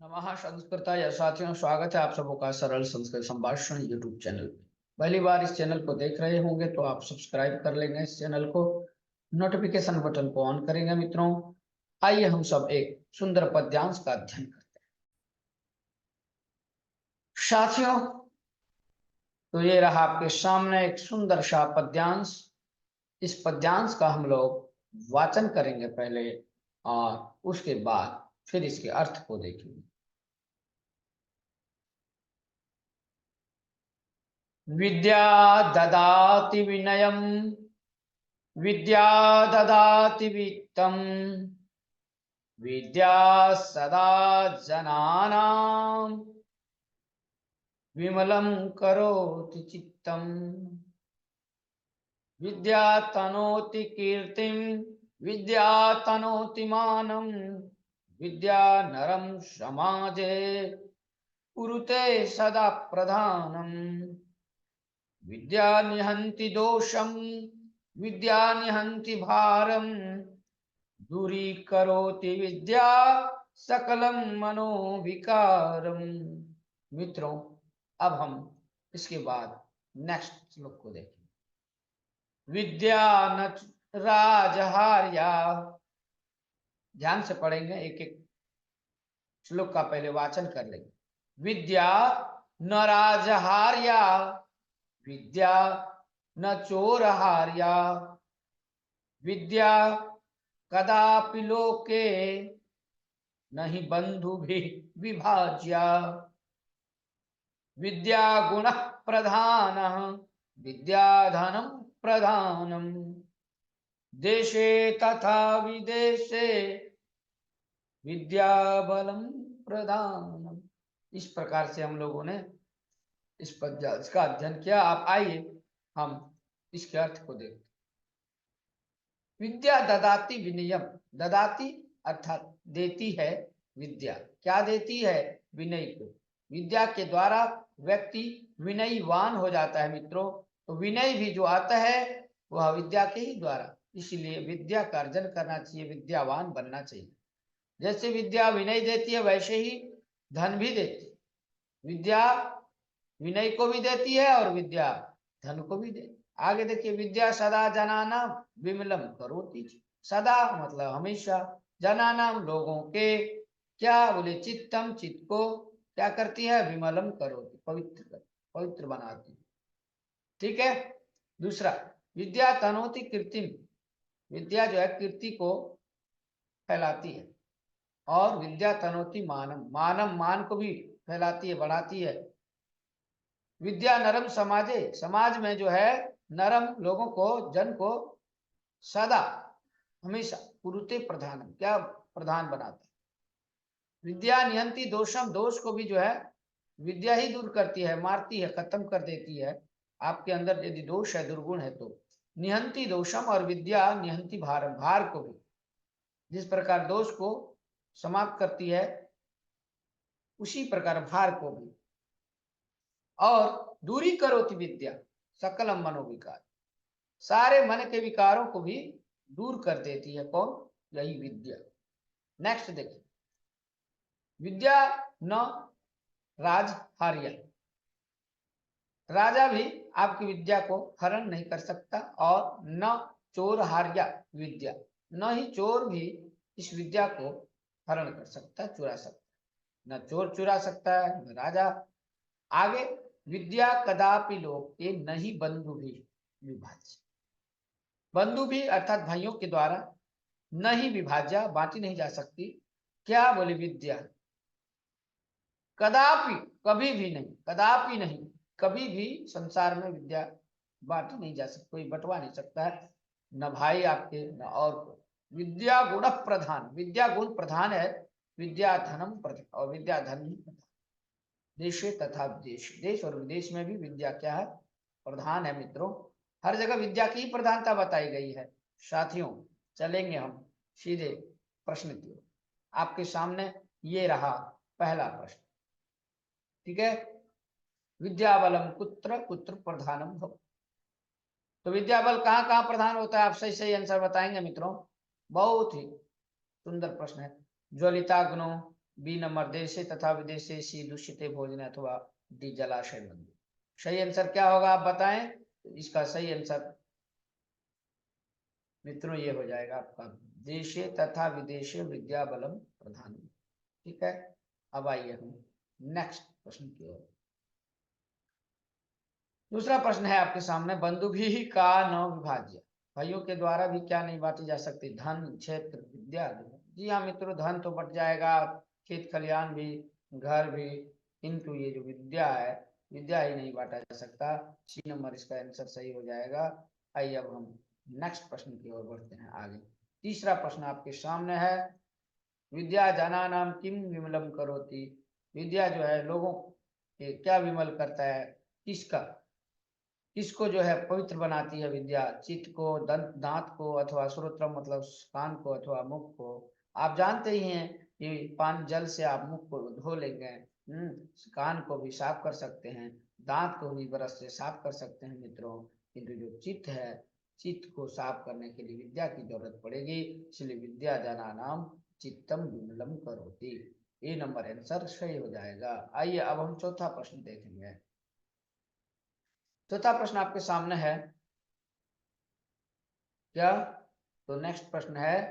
नमः संस्कृताय साथियों, स्वागत है आप सबों का सरल संस्कृत संभाषण यूट्यूब चैनल पे। पहली बार इस चैनल को देख रहे होंगे तो आप सब्सक्राइब कर लेंगे इस चैनल को, नोटिफिकेशन बटन को ऑन करेंगे। मित्रों, आइए हम सब एक सुंदर पद्यांश का अध्ययन करते हैं। साथियों, तो ये रहा आपके सामने एक सुंदर सा पद्यांश। इस पद्यांश का हम लोग वाचन करेंगे पहले और उसके बाद फिर इसके अर्थ को देखेंगे। विद्या ददाति विनयम, विद्या ददाति वित्तम्, विद्या सदा जनानां विमलं करोति चित्तम्। विद्या तनोति कीर्तिं, विद्या तनोति मानं, विद्या नरं समाजे कुरुते सदा प्रधानम्। विद्या निहन्ति दोषं, विद्या निहन्ति भारम्, दूरीकरोति विद्या सकलं मनोविकारम्। मित्रों, अब हम इसके बाद नेक्स्ट श्लोक को देखें। विद्या न राजहार्या, ध्यान से पढ़ेंगे, एक एक श्लोक का पहले वाचन कर लेंगे। विद्या न राजहार्या, विद्या न चोरहार्या, विद्या कदापि लोके नहि बंधुभिः विभाज्या। विद्या गुणः प्रधानः, विद्या धनं प्रधानम्, देशे तथा विदेशे विद्या बलं प्रधानम्। इस प्रकार से हम लोगों ने इस पद्यांश का अध्ययन किया। आप आइए हम इसके अर्थ को देखते। विद्या ददाति विनयम, ददाति अर्थात देती है विद्या। क्या देती है? विनय को। विद्या के द्वारा व्यक्ति विनयवान हो जाता है। मित्रों, तो विनय भी जो आता है वह विद्या के ही द्वारा, इसलिए विद्या का अर्जन करना चाहिए, विद्यावान बनना चाहिए। जैसे विद्या विनय देती है वैसे ही धन भी देती है। विद्या विनय को भी देती है और विद्या धन को भी देती है। आगे देखिए, विद्या सदा जनाना विमलम करोति। सदा मतलब हमेशा, जनानाम लोगों के, क्या बोले, चित्तम चित्त को क्या करती है? विमलम करोति, पवित्र बनाती। ठीक है। दूसरा, विद्या तनोति कीर्तिम, विद्या जो है कीर्ति को फैलाती है। और विद्या तनोति मानम, मानम मान को भी फैलाती है, बढ़ाती है। विद्या नरम समाजे, समाज में जो है नरम लोगों को, जन को सदा हमेशा कुरुते प्रधानम, क्या प्रधान बनाता है। विद्या निहंती दोषम, दोष को भी जो है विद्या ही दूर करती है, मारती है, खत्म कर देती है। आपके अंदर यदि दोष है, दुर्गुण है तो निहंती दोषम, और विद्या निहंती भारम, भार को भी जिस प्रकार दोष को समाप्त करती है उसी प्रकार भार को भी। और दूरी करोति विद्या सकलम मनोविकार, सारे मन के विकारों को भी दूर कर देती है। कौन? यही विद्या। नेक्स्ट देखिए, विद्या न राजहार्या, राजा भी आपकी विद्या को हरण नहीं कर सकता। और न चोरहार्या विद्या, न ही चोर भी इस विद्या को हरण कर सकता, चुरा सकता। न चोर चुरा सकता है, न राजा। आगे, विद्या कदापि लोग के नहीं बंधु भी विभाज्य, बंधु भी अर्थात भाइयों के द्वारा नहीं विभाज्य, बांटी नहीं जा सकती। क्या बोले? विद्या कदापि, कभी भी नहीं, कदापि नहीं, कभी भी संसार में विद्या बांटी नहीं जा सकती, कोई बंटवा नहीं सकता है, न भाई आपके न और कोई। विद्या गुण प्रधान, विद्या गुण प्रधान है। विद्या धनम प्रधान, और विद्या धन ही प्रधान। देशे तथा विदेश, देश और विदेश में भी विद्या क्या है? प्रधान है। मित्रों, हर जगह विद्या की ही प्रधानता बताई गई है। साथियों, चलेंगे हम सीधे प्रश्न की ओर। आपके सामने ये रहा पहला प्रश्न। ठीक है। विद्या बलम कुत्र कुत्र प्रधानम भव, तो विद्या बल कहाँ कहाँ प्रधान होता है? आप सही सही आंसर बताएंगे मित्रों। बहुत ही सुंदर प्रश्न है। ज्वलिता गुणों बी नंबर देशे तथा विदेशे, सी दूषिते भोजन अथवा डी जलाशय मंदिर। सही आंसर क्या होगा आप बताएं। तो इसका सही आंसर मित्रों ये हो जाएगा आपका देशे तथा विदेशे विद्या बलम प्रधान। ठीक है, अब आइए हम नेक्स्ट प्रश्न की ओर। दूसरा प्रश्न है आपके सामने, बंदुभी का न विभाज्य, भाइयों के द्वारा भी क्या नहीं बांटी जा सकती, धन, क्षेत्र, विद्या। जी हाँ मित्रों, धन तो बट जाएगा, खेत खलियान भी, घर भी, किंतु ये जो विद्या है, विद्या ही नहीं बांटा जा सकता। सी नंबर इसका आंसर सही हो जाएगा। आइए अब हम नेक्स्ट प्रश्न की ओर बढ़ते हैं आगे। तीसरा प्रश्न आपके सामने है, विद्या जनानाम किम विमलम करोति, विद्या जो है लोगों के क्या विमल करता है, किसका, किसको जो है पवित्र बनाती है विद्या, चित्त को, दांत को, अथवा श्रोत्र मतलब कान को, अथवा मुख को। आप जानते ही हैं कि पानी जल से आप मुख को धो लेंगे, कान को भी साफ कर सकते हैं, दांत को भी ब्रश से साफ कर सकते हैं मित्रों, किंतु जो चित्त है, चित्त को साफ करने के लिए विद्या की जरूरत पड़ेगी, इसलिए विद्या जना नाम चित्तम विमलम करोति। ए नंबर आंसर सही हो जाएगा। आइए अब हम चौथा प्रश्न देखेंगे। चौथा प्रश्न आपके सामने है क्या, तो नेक्स्ट प्रश्न है,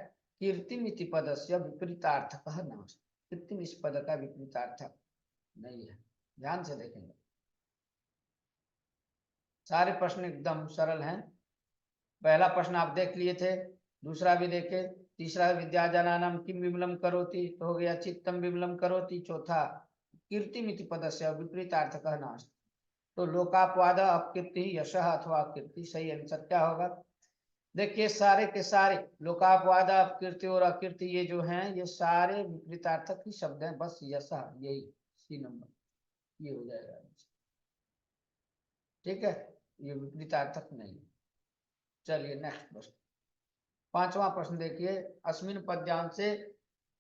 कीर्तिम इति पदस्य विपरीतार्थकः नास्ति, कीर्तिम इस पद का विपरीतार्थक नहीं है। ध्यान से देखेंगे, सारे प्रश्न एकदम सरल हैं। पहला प्रश्न आप देख लिए थे, दूसरा भी देखे, तीसरा विद्या जनानाम किम विमलम करोति तो हो गया चित्तम विमलम करोति, चौथा कीर्तिम इति पदस्य विपरीतार्थकः नास्ति, तो लोकापवाद अपकीर्ति यशः अथवा कीर्ति। सही आंसर क्या होगा, देखिए सारे के सारे लोकापवाद अपकीर्ति और अकीर्ति ये जो हैं ये सारे विपरीतार्थक ही शब्द हैं, बस यशः यही सी नंबर ये हो जाएगा। ठीक है, ये विपरीतार्थक नहीं। चलिए नेक्स्ट प्रश्न, पांचवा प्रश्न देखिए, अस्मिन पद्यांश से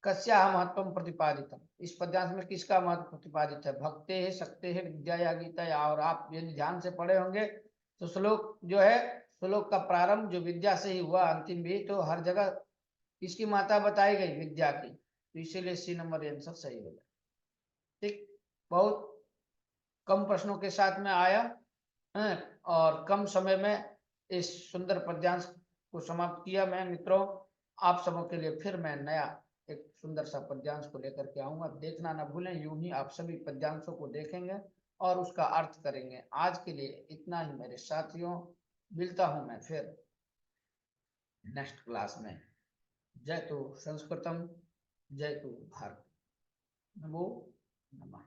कस्या महत्व प्रतिपादित, इस पद्यांश में किसका महत्व प्रतिपादित है, भक्ते है, शक्ते है, विद्या या गीता या। और आप यदि ध्यान से पढ़े होंगे तो श्लोक जो है, श्लोक का प्रारंभ जो विद्या से ही हुआ, अंतिम भी, तो हर जगह किसकी माता बताई गई, विद्या की, तो इसीलिए सी नंबर आंसर सही हो जाए। ठीक, बहुत कम प्रश्नों के साथ में आया है और कम समय में इस सुंदर पद्यांश को समाप्त किया मैं मित्रों। आप सबों के लिए फिर मैं नया एक सुंदर सा पद्यांश को लेकर के आऊंगा, देखना ना भूलें। यूं ही आप सभी पद्यांशों को देखेंगे और उसका अर्थ करेंगे। आज के लिए इतना ही मेरे साथियों, मिलता हूं मैं फिर नेक्स्ट क्लास में। जय तो संस्कृतम, जय तो भारत, नमो नमः।